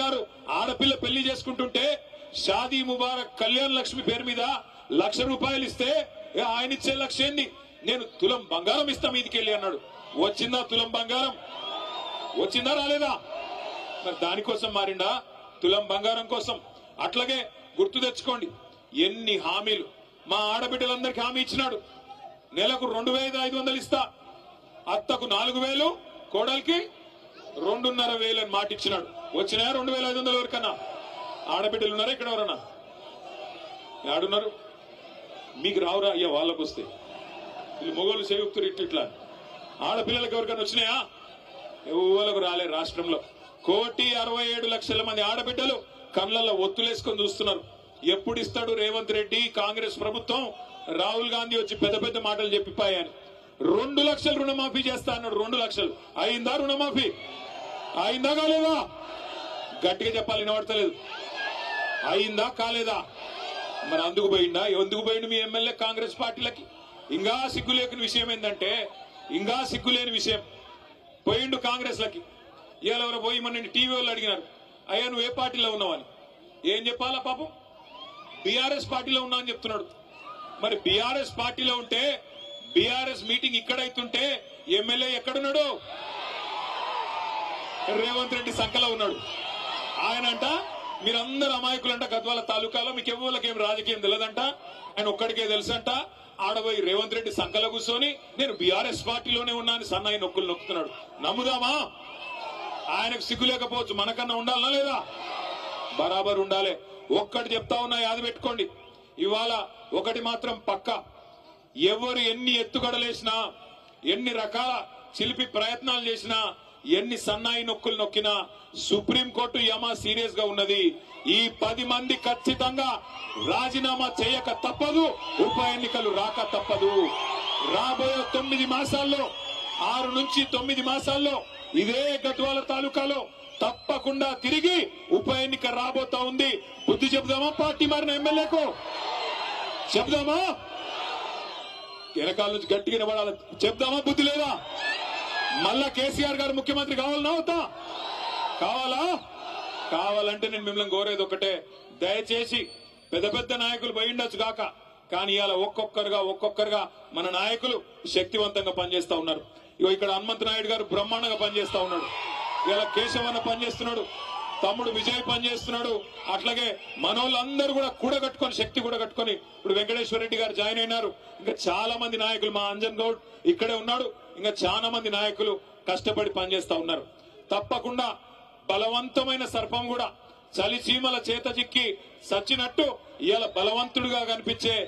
గారు ఆడపిల్ల పెళ్లి చేసుకుంటుంటే షాదీ ముబారక్ కళ్యాణ్ లక్ష్మి పేరు మీద ₹1,00,000 ఇస్తే ఆయన ఇచ్చే లక్ష్యాన్ని నేను తులం బంగారం ఇస్తా మీదికెళ్ళి అన్నాడు. వచ్చిందా తులం బంగారం? వచ్చిందా రాలేదా? మరి దానికోసం మారిండా? తులం బంగారం కోసం. అట్లాగే గుర్తు తెచ్చుకోండి, ఎన్ని హామీలు మా ఆడబిడ్డలందరికీ హామీ ఇచ్చినాడు. నెలకు 2,500 ఇస్తా, అత్తకు 4,000, కోడలికి 2,500 అని మాట ఇచ్చినాడు. వచ్చినాయా 2,500 ఎవరికన్నా? ఆడబిడ్డలు ఉన్నారా ఇక్కడ ఎవరన్నా? ఆడున్నారు. మీకు రావురా అయ్యా? వాళ్ళకు వస్తే వీళ్ళు మొగోళ్ళు సేవక్తులు ఇట్లా. ఆడపిల్లలకు ఎవరికైనా వచ్చినాయా? ఎవరికి రాలే. రాష్ట్రంలో 1,67,00,000 మంది ఆడబిడ్డలు కళ్ళల్లో ఒత్తులేసుకొని చూస్తున్నారు. ఎప్పుడు ఇస్తాడు రేవంత్ రెడ్డి కాంగ్రెస్ ప్రభుత్వం? రాహుల్ గాంధీ వచ్చి పెద్ద పెద్ద మాటలు చెప్పిపోయాయని 2 లక్షలు రుణమాఫీ చేస్తా అన్నాడు. 2 లక్షలు అయిందా? రుణమాఫీ అయిందా కాలేదా? గట్టిగా చెప్పాలి, వినబడతలేదు. అయిందా కాలేదా? మరి అందుకు పోయిందా? ఎందుకు పోయిండు మీ ఎమ్మెల్యే కాంగ్రెస్ పార్టీలకి? ఇంకా సిగ్గులేని విషయం ఏంటంటే, ఇంకా సిగ్గులేని విషయం, పోయిండు కాంగ్రెస్ లకి. ఇవాళ ఎవరో పోయి మన టీవీ వాళ్ళు అడిగినారు, అయ్యా నువ్వు ఏ పార్టీలో ఉన్నావని. ఏం చెప్పాలా పాపం? బీఆర్ఎస్ పార్టీలో ఉన్నా అని చెప్తున్నాడు. మరి బీఆర్ఎస్ పార్టీలో ఉంటే బీఆర్ఎస్ మీటింగ్ ఇక్కడైతుంటే ఎమ్మెల్యే ఎక్కడున్నాడు? రేవంత్ రెడ్డి సంకలో ఉన్నాడు. ఆయనంట మీరందరూ అమాయకులంట, గద్వాల తాలూకాలో మీకు ఎవరికేం రాజకీయం తెలియదంట, ఆయన ఒక్కడికే తెలుసంట. ఆడబోయి రేవంత్ రెడ్డి సంకలో కూర్చొని నేను బీఆర్ఎస్ పార్టీలోనే ఉన్నా అని సన్నాయి నొక్కులు నొక్కుతున్నాడు. నమ్ముదామా? ఆయనకు సిగ్గు లేకపోవచ్చు, మనకన్నా ఉండాలనా లేదా? బరాబర్ ఉండాలి. ఒక్కటి చెప్తా ఉన్నా, యాద పెట్టుకోండి. ఇవాళ ఒకటి మాత్రం పక్కా, ఎవరు ఎన్ని ఎత్తుగడలేసినా, ఎన్ని రకాల చిలిపి ప్రయత్నాలు చేసినా, ఎన్ని సన్నాయి నొక్కులు నొక్కినా సుప్రీంకోర్టు యమా సీరియస్ గా ఉన్నది. ఈ 10 మంది ఖచ్చితంగా రాజీనామా చేయక తప్పదు, ఉప ఎన్నికలు రాక తప్పదు. రాబోయే 9 మాసాల్లో, 6 నుంచి 9 మాసాల్లో ఇదే గద్వాల తాలూకాలో తప్పకుండా తిరిగి ఉప ఎన్నిక రాబోతా ఉంది. బుద్ధి చెబుదామా పార్టీ మారిన ఎమ్మెల్యేకు? చెబుదామా? వెనకాల నుంచి గట్టిగా నిలబడాలి. చెప్దామా? బుద్ధి లేదా? మళ్ళా కేసీఆర్ గారు ముఖ్యమంత్రి కావాలన్నా అవుతా? కావాలా? కావాలంటే నేను మిమ్మల్ని కోరేది ఒకటే, దయచేసి పెద్ద పెద్ద నాయకులు పోయిండొచ్చు కాక, కానీ ఇవాళ ఒక్కొక్కరుగా మన నాయకులు శక్తివంతంగా పనిచేస్తా ఉన్నారు. ఇగో ఇక్కడ హనుమంత్ నాయుడు గారు బ్రహ్మాండంగా పనిచేస్తా ఉన్నాడు. ఇలా కేశవన్న పనిచేస్తున్నాడు, తమ్ముడు విజయ్ పనిచేస్తున్నాడు. అట్లాగే మనోళ్ళందరూ కూడా కూడగట్టుకొని, శక్తి కూడా కట్టుకొని ఇప్పుడు వెంకటేశ్వర రెడ్డి గారు జాయిన్ అయినారు. ఇంకా చాలా మంది నాయకులు, మా అంజన్ గౌడ్ ఇక్కడే ఉన్నాడు, ఇంకా చాలా మంది నాయకులు కష్టపడి పనిచేస్తా ఉన్నారు. తప్పకుండా బలవంతమైన సర్పం కూడా చలి చీమల చేత చిక్కి సచ్చినట్టు ఇవాళ బలవంతుడుగా కనిపించే